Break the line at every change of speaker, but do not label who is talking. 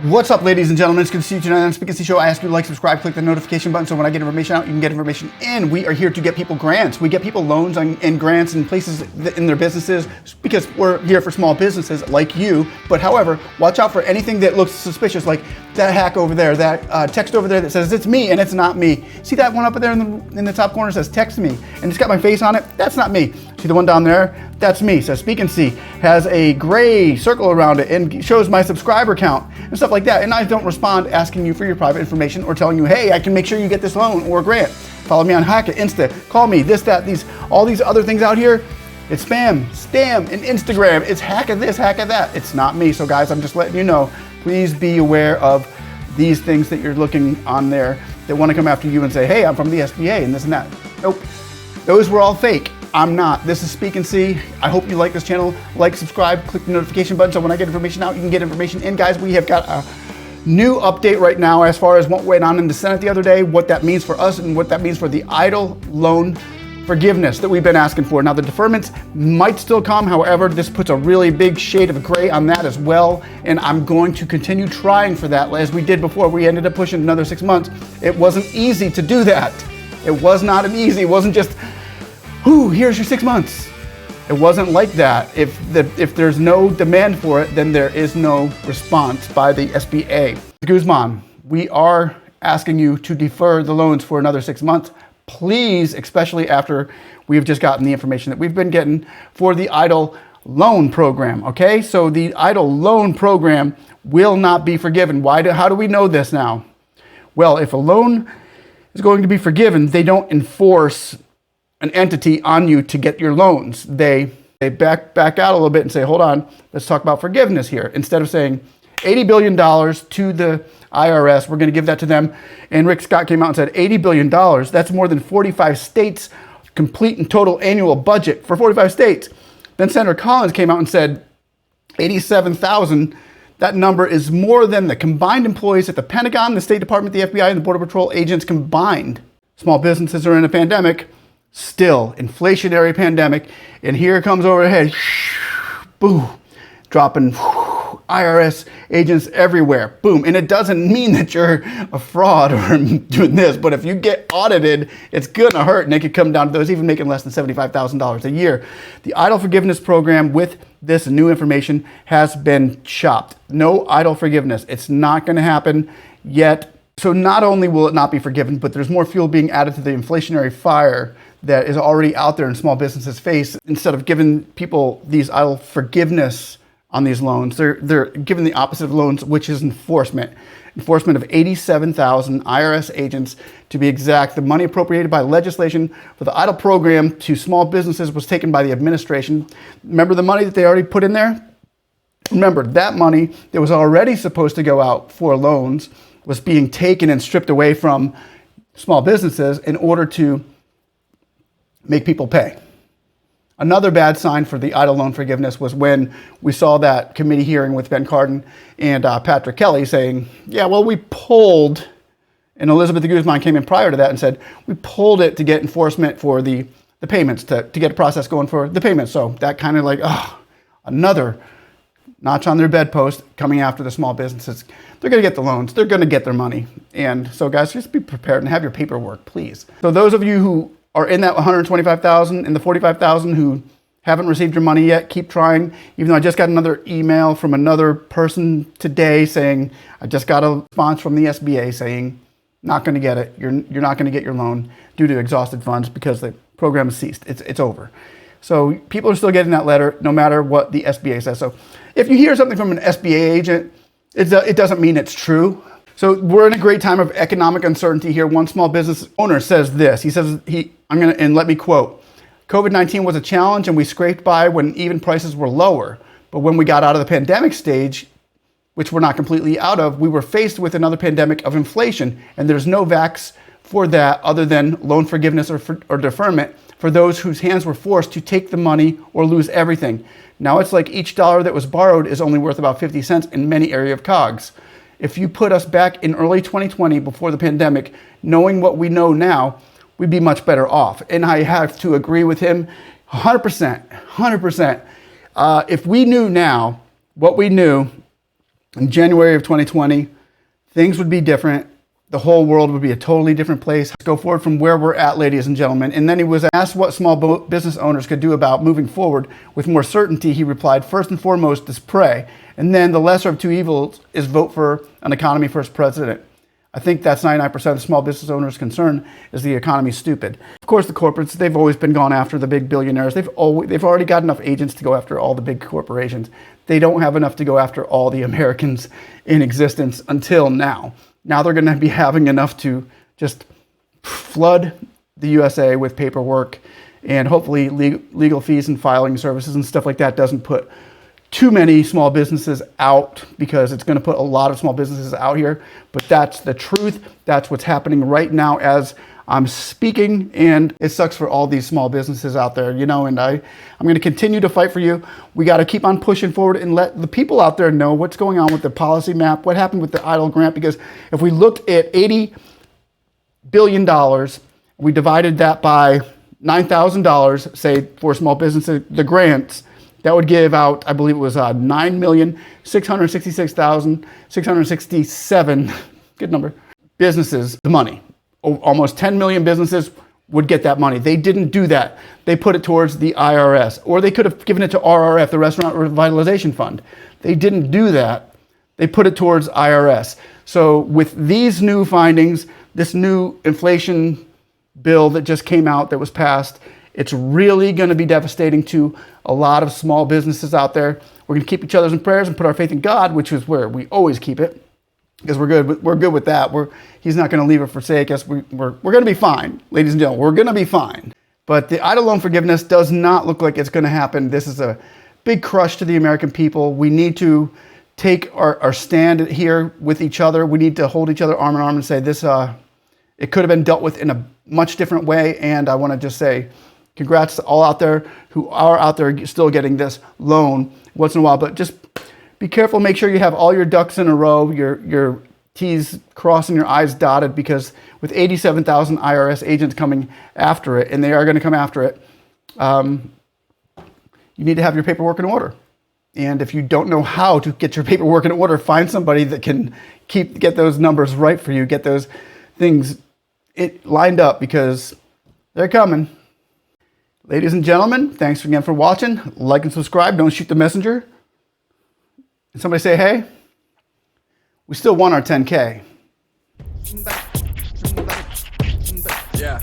What's up, ladies and gentlemen? It's good to see you tonight on the Speak and See Show. I ask you to like, subscribe, click the notification button so when I get information out, you can get information in. We are here to get people grants. We get people loans and grants in places in their businesses because we're here for small businesses like you. But however, watch out for anything that looks suspicious, like that hack over there, that text over there that says it's me and it's not me. See that one up there in the top corner says text me and it's got my face on it? That's not me. See the one down there? That's me. Says Speak and See, has a gray circle around it and shows my subscriber count and stuff like that. And I don't respond asking you for your private information or telling you, hey, I can make sure you get this loan or grant. Follow me on Hackett, Insta, call me, this, that, all these other things out here. It's spam, and Instagram. It's hack of this, hack of that. It's not me. So guys, I'm just letting you know, please be aware of these things that you're looking on there that want to come after you and say, hey, I'm from the SBA and this and that. Nope. Those were all fake. I'm not. This is Speak and See. I hope you like this channel. Like, subscribe, click the notification button so when I get information out, you can get information in. Guys, we have got a new update right now as far as what went on in the Senate the other day, what that means for us and what that means for the EIDL loan forgiveness that we've been asking for. Now, the deferments might still come. However, this puts a really big shade of gray on that as well. And I'm going to continue trying for that as we did before. We ended up pushing another 6 months. It wasn't easy to do that. It was not an easy. It wasn't just, here's your 6 months. It wasn't like that. If there's no demand for it, then there is no response by the SBA. Guzman, we are asking you to defer the loans for another 6 months. Please, especially after we've just gotten the information that we've been getting for the EIDL loan program, okay? So the EIDL loan program will not be forgiven. How do we know this now? Well, if a loan is going to be forgiven, they don't enforce an entity on you to get your loans. They back out a little bit and say, hold on, let's talk about forgiveness here. Instead of saying $80 billion to the IRS, we're gonna give that to them. And Rick Scott came out and said $80 billion, that's more than 45 states complete and total annual budget for 45 states. Then Senator Collins came out and said 87,000, that number is more than the combined employees at the Pentagon, the State Department, the FBI, and the Border Patrol agents combined. Small businesses are in a pandemic. Still, inflationary pandemic, and here comes overhead, boom, dropping IRS agents everywhere, boom. And it doesn't mean that you're a fraud or doing this, but if you get audited, it's gonna hurt, and it could come down to those even making less than $75,000 a year. The EIDL forgiveness program with this new information has been chopped. No EIDL forgiveness. It's not gonna happen yet. So not only will it not be forgiven, but there's more fuel being added to the inflationary fire that is already out there in small businesses' face. Instead of giving people these EIDL forgiveness on these loans, they're giving the opposite of loans, which is enforcement. Enforcement of 87,000 IRS agents, to be exact. The money appropriated by legislation for the EIDL program to small businesses was taken by the administration. Remember the money that they already put in there? Remember, that money that was already supposed to go out for loans was being taken and stripped away from small businesses in order to make people pay. Another bad sign for the EIDL loan forgiveness was when we saw that committee hearing with Ben Cardin and Patrick Kelly saying, yeah, well, we pulled, and Elizabeth Guzman came in prior to that and said, we pulled it to get enforcement for the payments, to get a process going for the payments. So that kind of like, another notch on their bedpost coming after the small businesses. They're gonna get the loans, they're gonna get their money. And so guys, just be prepared and have your paperwork, please. So those of you who are in that 125,000 and the 45,000 who haven't received your money yet, keep trying. Even though I just got another email from another person today saying, I just got a response from the SBA saying, not gonna get it. You're not gonna get your loan due to exhausted funds because the program is ceased. It's over. So people are still getting that letter no matter what the SBA says. So if you hear something from an SBA agent, it doesn't mean it's true. So we're in a great time of economic uncertainty here. One small business owner says this. He says, and let me quote, COVID-19 was a challenge and we scraped by when even prices were lower. But when we got out of the pandemic stage, which we're not completely out of, we were faced with another pandemic of inflation. And there's no vax for that other than loan forgiveness or deferment for those whose hands were forced to take the money or lose everything. Now it's like each dollar that was borrowed is only worth about 50 cents in many areas of COGS. If you put us back in early 2020 before the pandemic, knowing what we know now, we'd be much better off. And I have to agree with him 100%. If we knew now what we knew in January of 2020, things would be different. The whole world would be a totally different place. Let's go forward from where we're at, ladies and gentlemen. And then he was asked what small business owners could do about moving forward with more certainty. He replied, first and foremost is pray. And then the lesser of two evils is vote for an economy first president. I think that's 99% of small business owners' concern is the economy's stupid. Of course, the corporates, they've always been gone after the big billionaires. They've already got enough agents to go after all the big corporations. They don't have enough to go after all the Americans in existence until now. Now they're going to be having enough to just flood the USA with paperwork, and hopefully legal fees and filing services and stuff like that doesn't put too many small businesses out, because it's going to put a lot of small businesses out here. But that's the truth. That's what's happening right now as I'm speaking, and it sucks for all these small businesses out there, you know, and I'm going to continue to fight for you. We got to keep on pushing forward and let the people out there know what's going on with the policy map, what happened with the EIDL grant, because if we looked at $80 billion, we divided that by $9,000, say, for small businesses, the grants, that would give out, I believe it was 9,666,667, good number, businesses the money. Almost 10 million businesses would get that money. They didn't do that. They put it towards the IRS, or they could have given it to RRF, the Restaurant Revitalization Fund. They didn't do that. They put it towards IRS. So with these new findings, this new inflation bill that just came out, that was passed, it's really going to be devastating to a lot of small businesses out there. We're going to keep each other in prayers and put our faith in God, which is where we always keep it, because we're good. We're good with that. He's not going to leave or forsake us. We're going to be fine, ladies and gentlemen. We're going to be fine. But the EIDL loan forgiveness does not look like it's going to happen. This is a big crush to the American people. We need to take our stand here with each other. We need to hold each other arm in arm and say this. It could have been dealt with in a much different way. And I want to just say, congrats to all out there who are out there still getting this loan once in a while. But just be careful. Make sure you have all your ducks in a row, your T's crossed and your I's dotted, because with 87,000 IRS agents coming after it, and they are going to come after it, you need to have your paperwork in order. And if you don't know how to get your paperwork in order, find somebody that can get those numbers right for you, get those things lined up, because they're coming. Ladies and gentlemen, thanks again for watching. Like and subscribe. Don't shoot the messenger. Can somebody say hey? We still want our 10K.
Yeah.